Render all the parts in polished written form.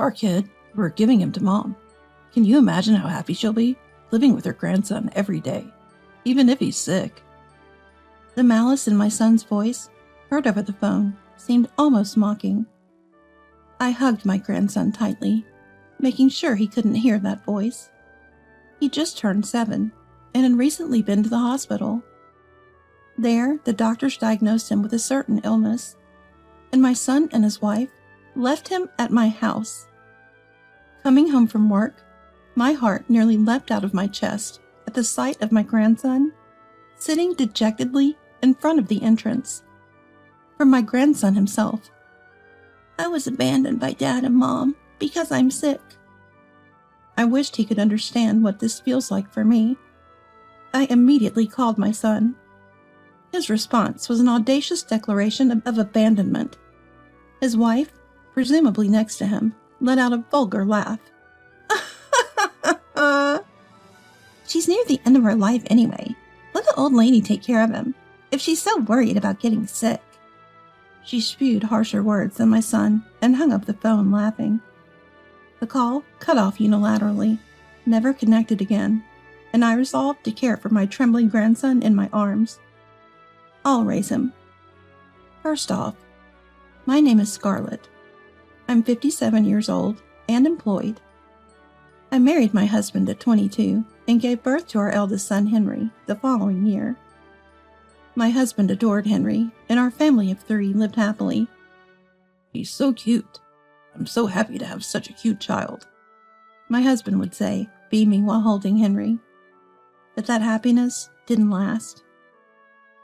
Our kid, we're giving him to Mom. Can you imagine how happy she'll be living with her grandson every day, even if he's sick?" The malice in my son's voice, heard over the phone, seemed almost mocking. I hugged my grandson tightly, making sure he couldn't hear that voice. He just turned 7 and had recently been to the hospital. There, the doctors diagnosed him with a certain illness, and my son and his wife left him at my house. Coming home from work, my heart nearly leapt out of my chest at the sight of my grandson sitting dejectedly in front of the entrance. From my grandson himself, "I was abandoned by Dad and Mom because I'm sick." I wished he could understand what this feels like for me. I immediately called my son. His response was an audacious declaration of abandonment. His wife, presumably next to him, let out a vulgar laugh. "She's near the end of her life anyway. Let the old lady take care of him, if she's so worried about getting sick." She spewed harsher words than my son and hung up the phone laughing. The call cut off unilaterally, never connected again, and I resolved to care for my trembling grandson in my arms. I'll raise him. First off, my name is Scarlett. I'm 57 years old and employed. I married my husband at 22 and gave birth to our eldest son, Henry, the following year. My husband adored Henry, and our family of 3 lived happily. "He's so cute. I'm so happy to have such a cute child," my husband would say, beaming while holding Henry. But that happiness didn't last.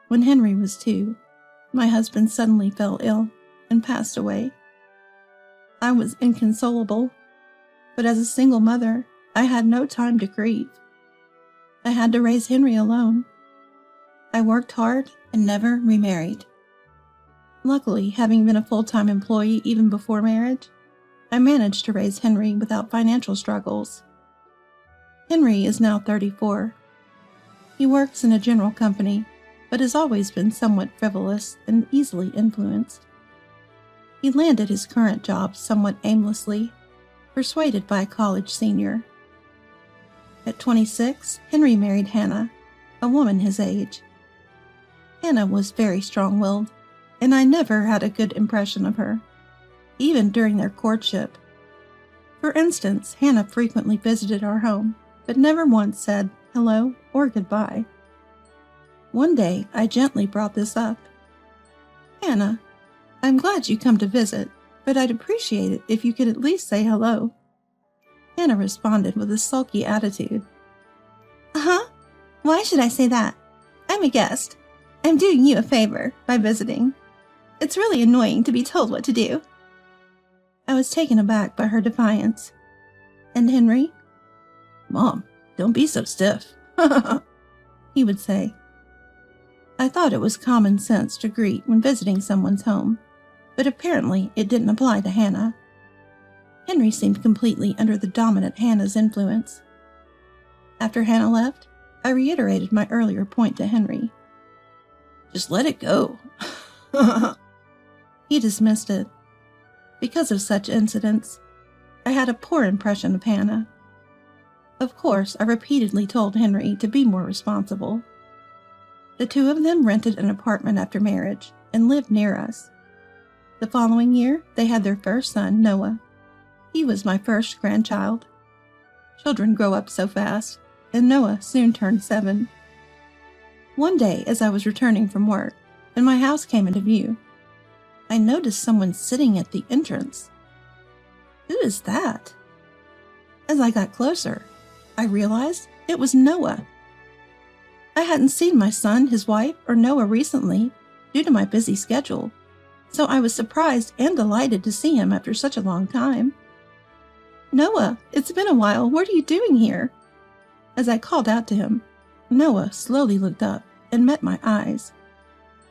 When Henry was 2, my husband suddenly fell ill and passed away. I was inconsolable, but as a single mother, I had no time to grieve. I had to raise Henry alone. I worked hard and never remarried. Luckily, having been a full-time employee even before marriage, I managed to raise Henry without financial struggles. Henry is now 34. He works in a general company, but has always been somewhat frivolous and easily influenced. He landed his current job somewhat aimlessly, persuaded by a college senior. At 26, Henry married Hannah, a woman his age. Hannah was very strong-willed, and I never had a good impression of her, even during their courtship. For instance, Hannah frequently visited our home, but never once said hello or goodbye. One day, I gently brought this up. "Hannah, I'm glad you come to visit, but I'd appreciate it if you could at least say hello." Hannah responded with a sulky attitude. "Uh-huh. Why should I say that? I'm a guest. I'm doing you a favor by visiting. It's really annoying to be told what to do." I was taken aback by her defiance. "And Henry?" "Mom, don't be so stiff," he would say. I thought it was common sense to greet when visiting someone's home, but apparently it didn't apply to Hannah. Henry seemed completely under the dominant Hannah's influence. After Hannah left, I reiterated my earlier point to Henry. "Just let it go." He dismissed it. Because of such incidents, I had a poor impression of Hannah. Of course, I repeatedly told Henry to be more responsible. The 2 of them rented an apartment after marriage and lived near us. The following year, they had their first son, Noah. He was my first grandchild. Children grow up so fast, and Noah soon turned 7. One day, as I was returning from work, and my house came into view, I noticed someone sitting at the entrance. Who is that? As I got closer, I realized it was Noah. I hadn't seen my son, his wife, or Noah recently due to my busy schedule, so I was surprised and delighted to see him after such a long time. "Noah, it's been a while. What are you doing here?" As I called out to him, Noah slowly looked up and met my eyes.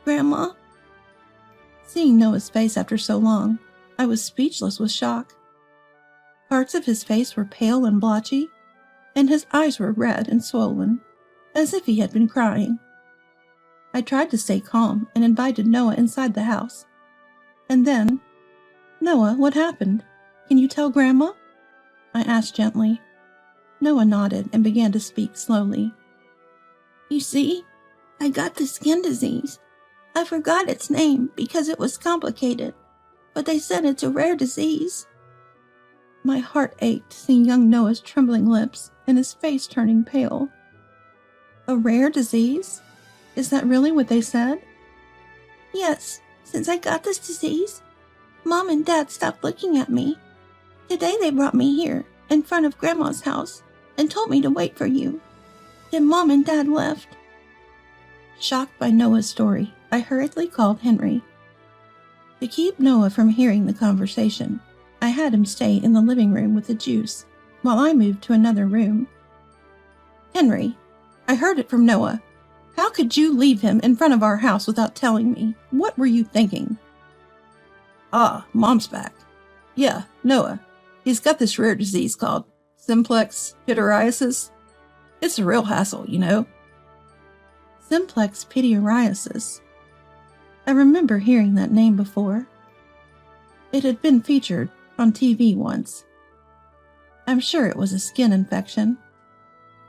"Grandma?" Seeing Noah's face after so long, I was speechless with shock. Parts of his face were pale and blotchy, and his eyes were red and swollen, as if he had been crying. I tried to stay calm and invited Noah inside the house. And then, "Noah, what happened? Can you tell Grandma? I asked gently. Noah nodded and began to speak slowly. You see, I got the skin disease. I forgot its name because it was complicated, but they said it's a rare disease. My heart ached seeing young Noah's trembling lips and his face turning pale. A rare disease? Is that really what they said? Yes, since I got this disease, Mom and Dad stopped looking at me. Today they brought me here, in front of Grandma's house, and told me to wait for you. Then Mom and Dad left. Shocked by Noah's story, I hurriedly called Henry. To keep Noah from hearing the conversation, I had him stay in the living room with the juice, while I moved to another room. Henry, I heard it from Noah. How could you leave him in front of our house without telling me? What were you thinking? Ah, Mom's back. Yeah, Noah. He's got this rare disease called simplex pityriasis. It's a real hassle, you know. Simplex pityriasis. I remember hearing that name before. It had been featured on TV once. I'm sure it was a skin infection.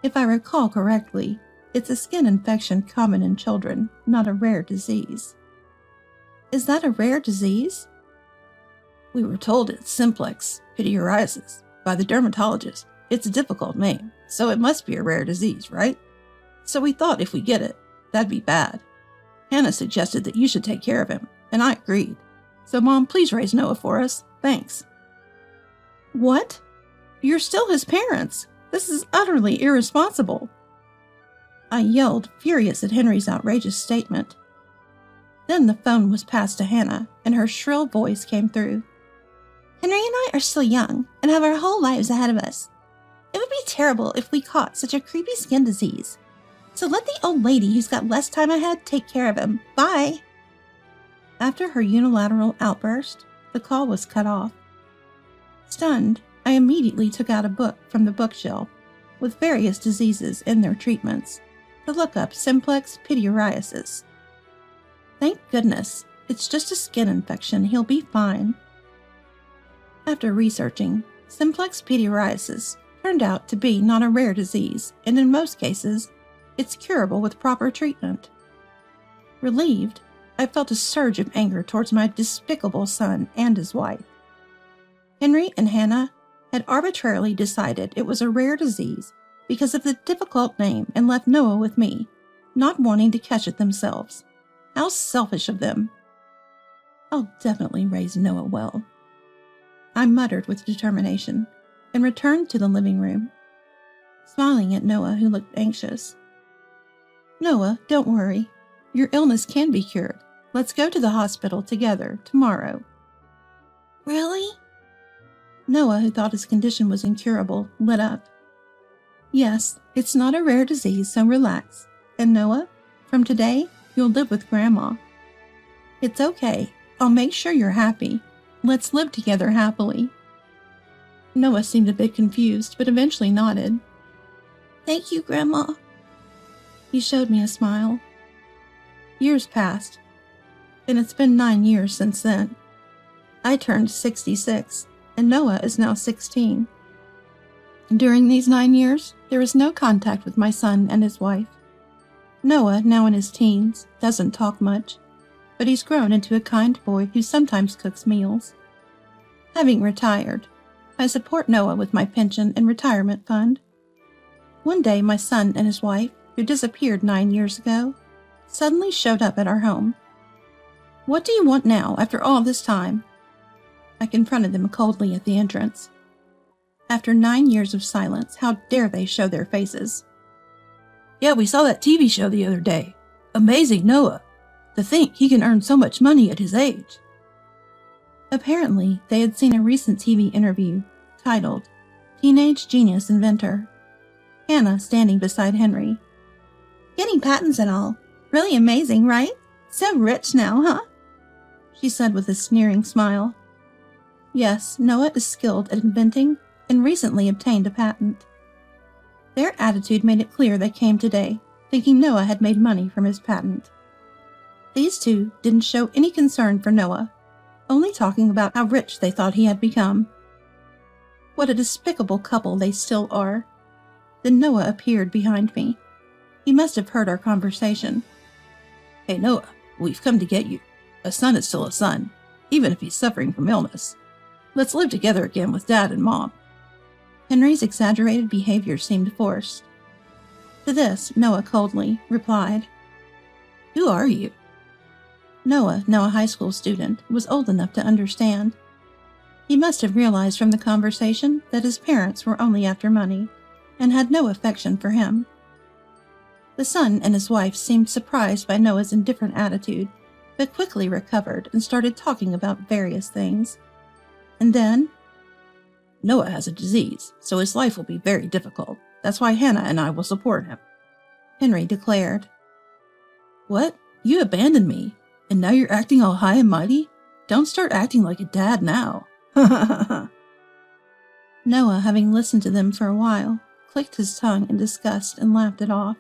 If I recall correctly, it's a skin infection common in children, not a rare disease. Is that a rare disease? We were told it's simplex pityriasis by the dermatologist. It's a difficult name, so it must be a rare disease, right? So we thought if we get it, that'd be bad. Hannah suggested that you should take care of him, and I agreed. So Mom, please raise Noah for us. Thanks. What? You're still his parents. This is utterly irresponsible. I yelled, furious at Henry's outrageous statement. Then the phone was passed to Hannah, and her shrill voice came through. Henry and I are still young and have our whole lives ahead of us. It would be terrible if we caught such a creepy skin disease. So let the old lady who's got less time ahead take care of him. Bye. After her unilateral outburst, the call was cut off. Stunned, I immediately took out a book from the bookshelf with various diseases and their treatments to look up simplex pityriasis. Thank goodness, it's just a skin infection. He'll be fine. After researching, simplex pityriasis turned out to be not a rare disease, and in most cases, it's curable with proper treatment. Relieved, I felt a surge of anger towards my despicable son and his wife. Henry and Hannah had arbitrarily decided it was a rare disease because of the difficult name and left Noah with me, not wanting to catch it themselves. How selfish of them. I'll definitely raise Noah well. I muttered with determination and returned to the living room, smiling at Noah, who looked anxious. Noah, don't worry. Your illness can be cured. Let's go to the hospital together tomorrow. Really? Noah, who thought his condition was incurable, lit up. Yes, it's not a rare disease, so relax. And Noah, from today, you'll live with Grandma. It's okay. I'll make sure you're happy. Let's live together happily. Noah seemed a bit confused, but eventually nodded. Thank you, Grandma. He showed me a smile. Years passed, and it's been 9 years since then. I turned 66, and Noah is now 16. During these 9 years, there was no contact with my son and his wife. Noah, now in his teens, doesn't talk much, but he's grown into a kind boy who sometimes cooks meals. Having retired, I support Noah with my pension and retirement fund. One day, my son and his wife, who disappeared 9 years ago, suddenly showed up at our home. What do you want now, after all this time? I confronted them coldly at the entrance. After 9 years of silence, how dare they show their faces? Yeah, we saw that TV show the other day. Amazing Noah. To think he can earn so much money at his age. Apparently, they had seen a recent TV interview titled Teenage Genius Inventor. Hannah standing beside Henry. Getting patents and all. Really amazing, right? So rich now, huh? She said with a sneering smile. Yes, Noah is skilled at inventing and recently obtained a patent. Their attitude made it clear they came today, thinking Noah had made money from his patent. These two didn't show any concern for Noah, only talking about how rich they thought he had become. What a despicable couple they still are. Then Noah appeared behind me. He must have heard our conversation. Hey, Noah, we've come to get you. A son is still a son, even if he's suffering from illness. Let's live together again with Dad and Mom. Henry's exaggerated behavior seemed forced. To this, Noah coldly replied, Who are you? Noah, now a high school student, was old enough to understand. He must have realized from the conversation that his parents were only after money and had no affection for him. The son and his wife seemed surprised by Noah's indifferent attitude, but quickly recovered and started talking about various things. And then, Noah has a disease, so his life will be very difficult. That's why Hannah and I will support him, Henry declared. What? You abandoned me, and now you're acting all high and mighty? Don't start acting like a dad now. Noah, having listened to them for a while, clicked his tongue in disgust and laughed it off.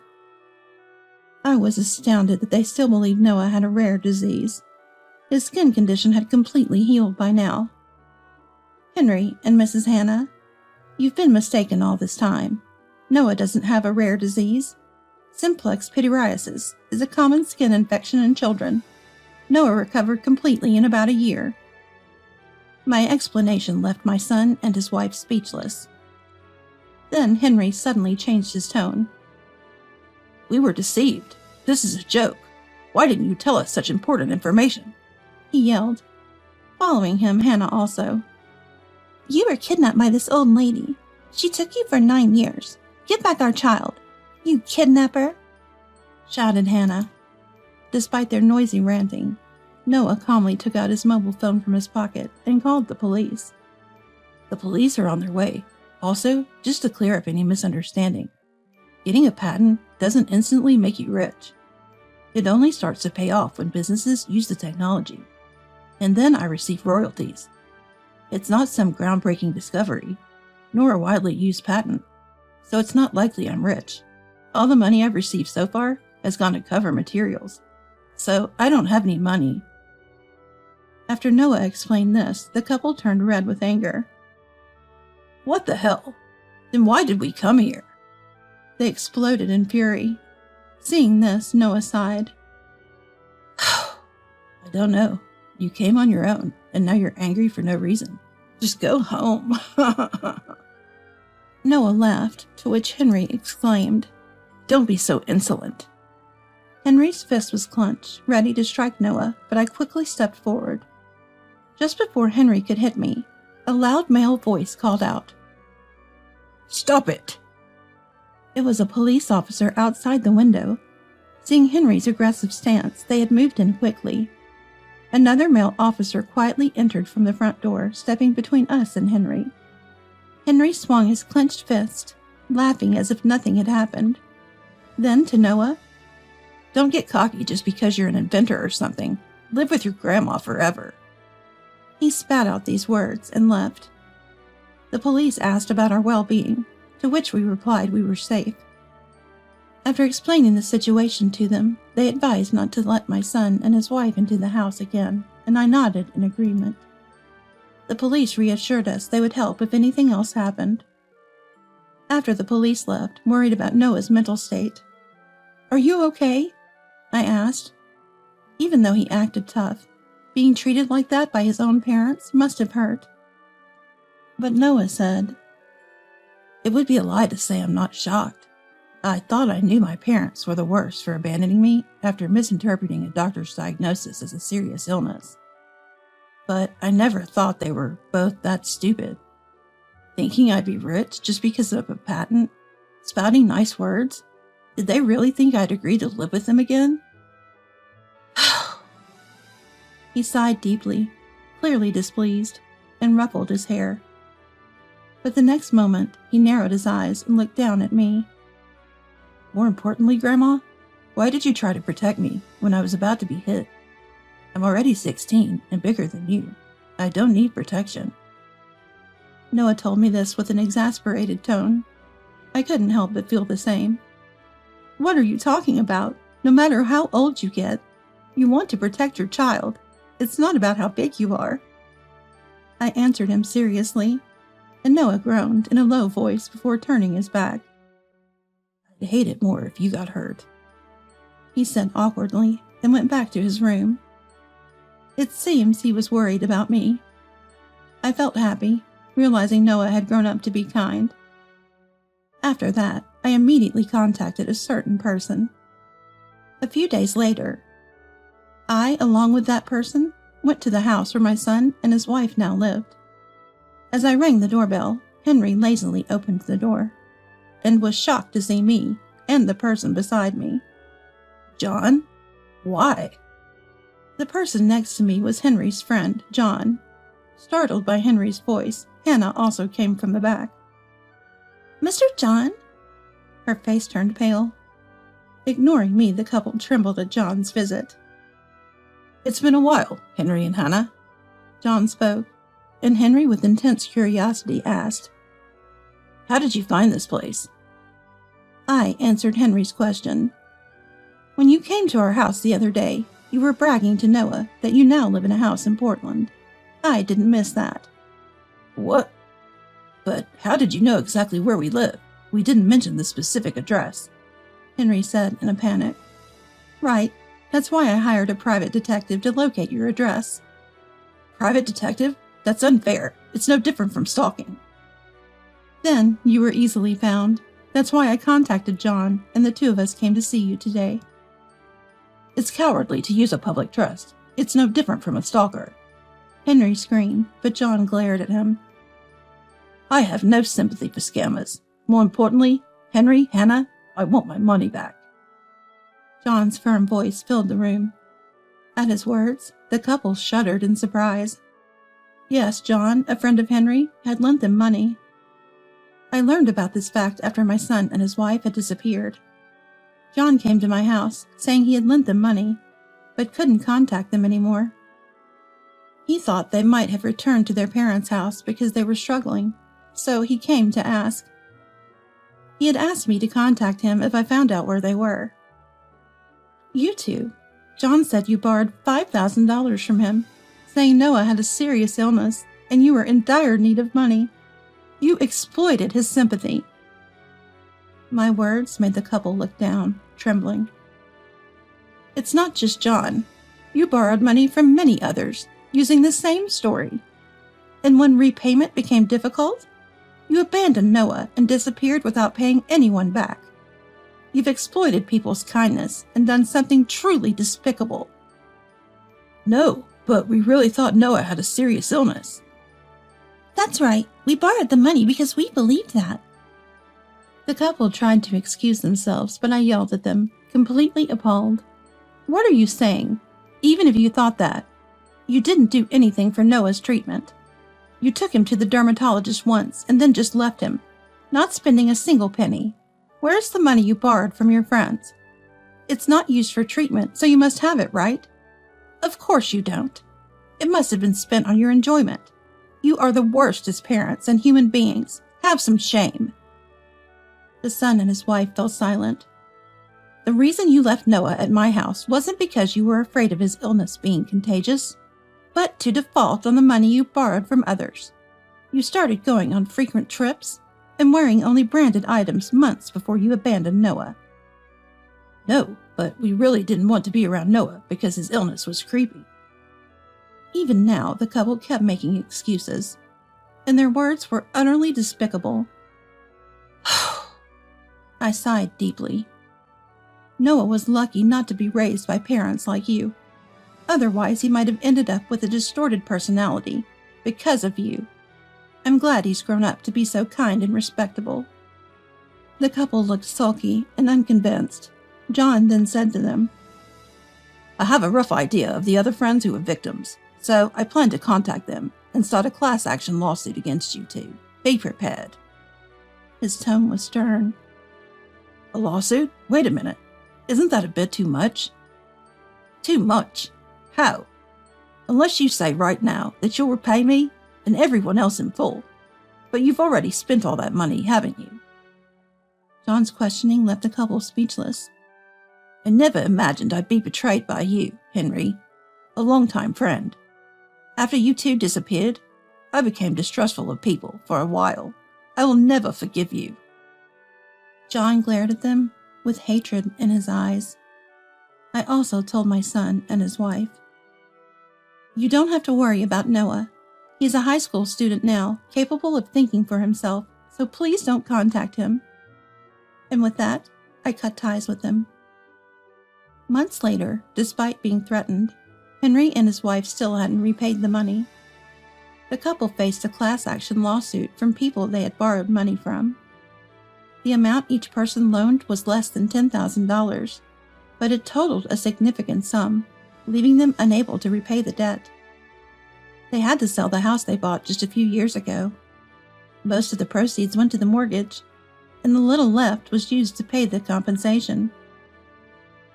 I was astounded that they still believed Noah had a rare disease. His skin condition had completely healed by now. Henry and Mrs. Hannah, you've been mistaken all this time. Noah doesn't have a rare disease. Simplex pityriasis is a common skin infection in children. Noah recovered completely in about a year. My explanation left my son and his wife speechless. Then Henry suddenly changed his tone. We were deceived. This is a joke. Why didn't you tell us such important information? He yelled. Following him, Hannah also. You were kidnapped by this old lady. She took you for 9 years. Give back our child. You kidnapper! Shouted Hannah. Despite their noisy ranting, Noah calmly took out his mobile phone from his pocket and called the police. The police are on their way. Also, just to clear up any misunderstanding, getting a patent doesn't instantly make you rich. It only starts to pay off when businesses use the technology. And then I receive royalties. It's not some groundbreaking discovery, nor a widely used patent, so it's not likely I'm rich. All the money I've received so far has gone to cover materials, so I don't have any money. After Noah explained this, the couple turned red with anger. What the hell? Then why did we come here? They exploded in fury. Seeing this, Noah sighed. I don't know. You came on your own, and now you're angry for no reason. Just go home. Noah laughed, to which Henry exclaimed, Don't be so insolent. Henry's fist was clenched, ready to strike Noah, but I quickly stepped forward. Just before Henry could hit me, a loud male voice called out, Stop it! It was a police officer outside the window. Seeing Henry's aggressive stance, they had moved in quickly. Another male officer quietly entered from the front door, stepping between us and Henry. Henry swung his clenched fist, laughing as if nothing had happened. Then to Noah, Don't get cocky just because you're an inventor or something. Live with your grandma forever. He spat out these words and left. The police asked about our well-being, to which we replied we were safe. After explaining the situation to them, they advised not to let my son and his wife into the house again, and I nodded in agreement. The police reassured us they would help if anything else happened. After the police left, worried about Noah's mental state, Are you okay? I asked. Even though he acted tough, being treated like that by his own parents must have hurt. But Noah said, It would be a lie to say I'm not shocked. I thought I knew my parents were the worst for abandoning me after misinterpreting a doctor's diagnosis as a serious illness. But I never thought they were both that stupid. Thinking I'd be rich just because of a patent, spouting nice words. Did they really think I'd agree to live with them again? He sighed deeply, clearly displeased, and ruffled his hair. But the next moment, he narrowed his eyes and looked down at me. More importantly, Grandma, why did you try to protect me when I was about to be hit? I'm already 16 and bigger than you. I don't need protection. Noah told me this with an exasperated tone. I couldn't help but feel the same. What are you talking about? No matter how old you get, you want to protect your child. It's not about how big you are. I answered him seriously. and Noah groaned in a low voice before turning his back. I'd hate it more if you got hurt, he said awkwardly and went back to his room. It seems he was worried about me. I felt happy, realizing Noah had grown up to be kind. After that, I immediately contacted a certain person. A few days later, I, along with that person, went to the house where my son and his wife now lived. As I rang the doorbell, Henry lazily opened the door and was shocked to see me and the person beside me. John? Why? The person next to me was Henry's friend, John. Startled by Henry's voice, Hannah also came from the back. Mr. John? Her face turned pale. Ignoring me, the couple trembled at John's visit. It's been a while, Henry and Hannah. John spoke, and Henry with intense curiosity asked, How did you find this place? I answered Henry's question. When you came to our house the other day, you were bragging to Noah that you now live in a house in Portland. I didn't miss that. What? But how did you know exactly where we live? We didn't mention the specific address, Henry said in a panic. Right. That's why I hired a private detective to locate your address. Private detective? That's unfair. It's no different from stalking. Then you were easily found. That's why I contacted John, and the two of us came to see you today. It's cowardly to use a public trust. It's no different from a stalker. Henry screamed, but John glared at him. I have no sympathy for scammers. More importantly, Henry, Hannah, I want my money back. John's firm voice filled the room. At his words, the couple shuddered in surprise. Yes, John, a friend of Henry, had lent them money. I learned about this fact after my son and his wife had disappeared. John came to my house, saying he had lent them money, but couldn't contact them anymore. He thought they might have returned to their parents' house because they were struggling, so he came to ask. He had asked me to contact him if I found out where they were. You two, John said you borrowed $5,000 from him, saying Noah had a serious illness and you were in dire need of money. You exploited his sympathy. My words made the couple look down, trembling. It's not just John. You borrowed money from many others, using the same story. And when repayment became difficult, you abandoned Noah and disappeared without paying anyone back. You've exploited people's kindness and done something truly despicable. No, but we really thought Noah had a serious illness. That's right. We borrowed the money because we believed that. The couple tried to excuse themselves, but I yelled at them, completely appalled. What are you saying? Even if you thought that, you didn't do anything for Noah's treatment. You took him to the dermatologist once and then just left him, not spending a single penny. Where's the money you borrowed from your friends? It's not used for treatment, so you must have it, right? Of course you don't. It must have been spent on your enjoyment. You are the worst as parents and human beings. Have some shame. The son and his wife fell silent. The reason you left Noah at my house wasn't because you were afraid of his illness being contagious, but to default on the money you borrowed from others. You started going on frequent trips and wearing only branded items months before you abandoned Noah. No, but we really didn't want to be around Noah because his illness was creepy. Even now, the couple kept making excuses, and their words were utterly despicable. I sighed deeply. Noah was lucky not to be raised by parents like you. Otherwise, he might have ended up with a distorted personality because of you. I'm glad he's grown up to be so kind and respectable. The couple looked sulky and unconvinced. John then said to them, I have a rough idea of the other friends who were victims, so I plan to contact them and start a class action lawsuit against you two. Be prepared. His tone was stern. A lawsuit? Wait a minute. Isn't that a bit too much? Too much? How? Unless you say right now that you'll repay me and everyone else in full. But you've already spent all that money, haven't you? John's questioning left the couple speechless. I never imagined I'd be betrayed by you, Henry, a longtime friend. After you two disappeared, I became distrustful of people for a while. I will never forgive you." John glared at them with hatred in his eyes. I also told my son and his wife, "You don't have to worry about Noah. He's a high school student now, capable of thinking for himself, so please don't contact him." And with that, I cut ties with him. Months later, despite being threatened, Henry and his wife still hadn't repaid the money. The couple faced a class action lawsuit from people they had borrowed money from. The amount each person loaned was less than $10,000, but it totaled a significant sum, leaving them unable to repay the debt. They had to sell the house they bought just a few years ago. Most of the proceeds went to the mortgage, and the little left was used to pay the compensation.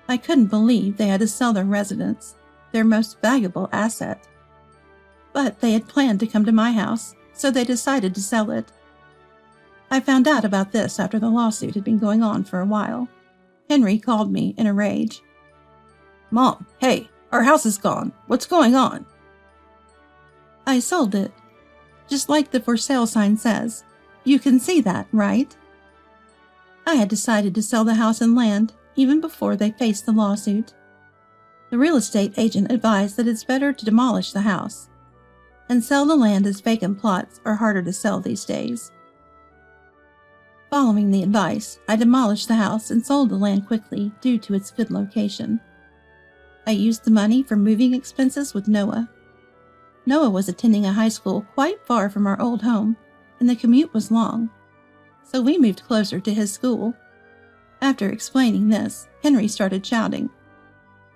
I couldn't believe they had to sell their residence, their most valuable asset. But they had planned to come to my house, so they decided to sell it. I found out about this after the lawsuit had been going on for a while. Henry called me in a rage. "Mom, hey, our house is gone. What's going on?" "I sold it. Just like the for sale sign says. You can see that, right?" I had decided to sell the house and land even before they faced the lawsuit. The real estate agent advised that it's better to demolish the house and sell the land, as vacant plots are harder to sell these days. Following the advice, I demolished the house and sold the land quickly due to its good location. I used the money for moving expenses with Noah. Noah was attending a high school quite far from our old home, and the commute was long, so we moved closer to his school. After explaining this, Henry started shouting,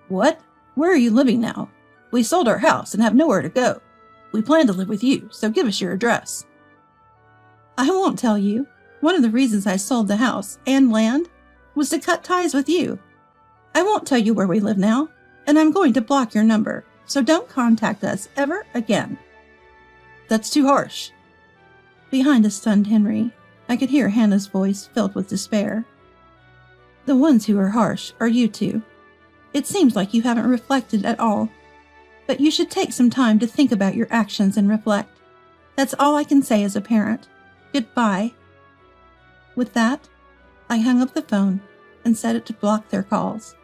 "What? Where are you living now? We sold our house and have nowhere to go. We plan to live with you, so give us your address." "I won't tell you. One of the reasons I sold the house and land was to cut ties with you. I won't tell you where we live now, and I'm going to block your number, so don't contact us ever again." "That's too harsh." Behind a stunned Henry, I could hear Hannah's voice filled with despair. "The ones who are harsh are you two. It seems like you haven't reflected at all, but you should take some time to think about your actions and reflect. That's all I can say as a parent. Goodbye." With that, I hung up the phone and set it to block their calls.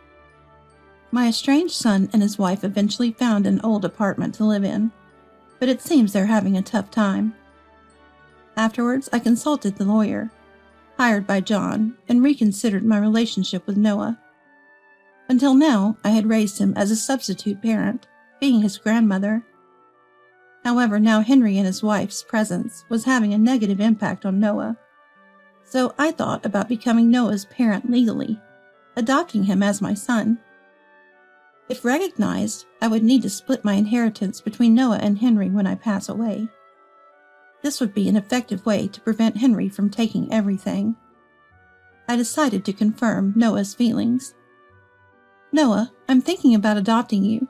My estranged son and his wife eventually found an old apartment to live in, but it seems they're having a tough time. Afterwards, I consulted the lawyer, hired by John, and reconsidered my relationship with Noah. Until now, I had raised him as a substitute parent, being his grandmother. However, now Henry and his wife's presence was having a negative impact on Noah. So I thought about becoming Noah's parent legally, adopting him as my son. If recognized, I would need to split my inheritance between Noah and Henry when I pass away. This would be an effective way to prevent Henry from taking everything. I decided to confirm Noah's feelings. "Noah, I'm thinking about adopting you,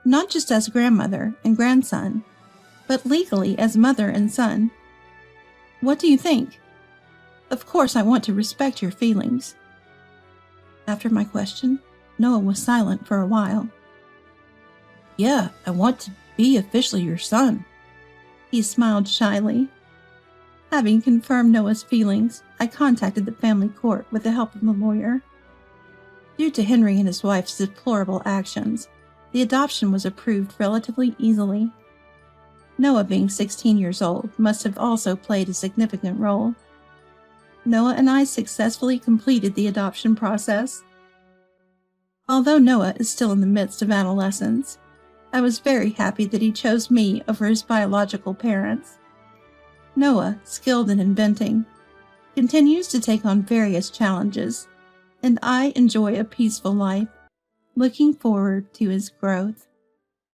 not just as grandmother and grandson, but legally as mother and son. What do you think? Of course, I want to respect your feelings." After my question, Noah was silent for a while. "Yeah, I want to be officially your son." He smiled shyly. Having confirmed Noah's feelings, I contacted the family court with the help of the lawyer. Due to Henry and his wife's deplorable actions, the adoption was approved relatively easily. Noah, being 16 years old, must have also played a significant role. Noah and I successfully completed the adoption process. Although Noah is still in the midst of adolescence, I was very happy that he chose me over his biological parents. Noah, skilled in inventing, continues to take on various challenges, and I enjoy a peaceful life, looking forward to his growth.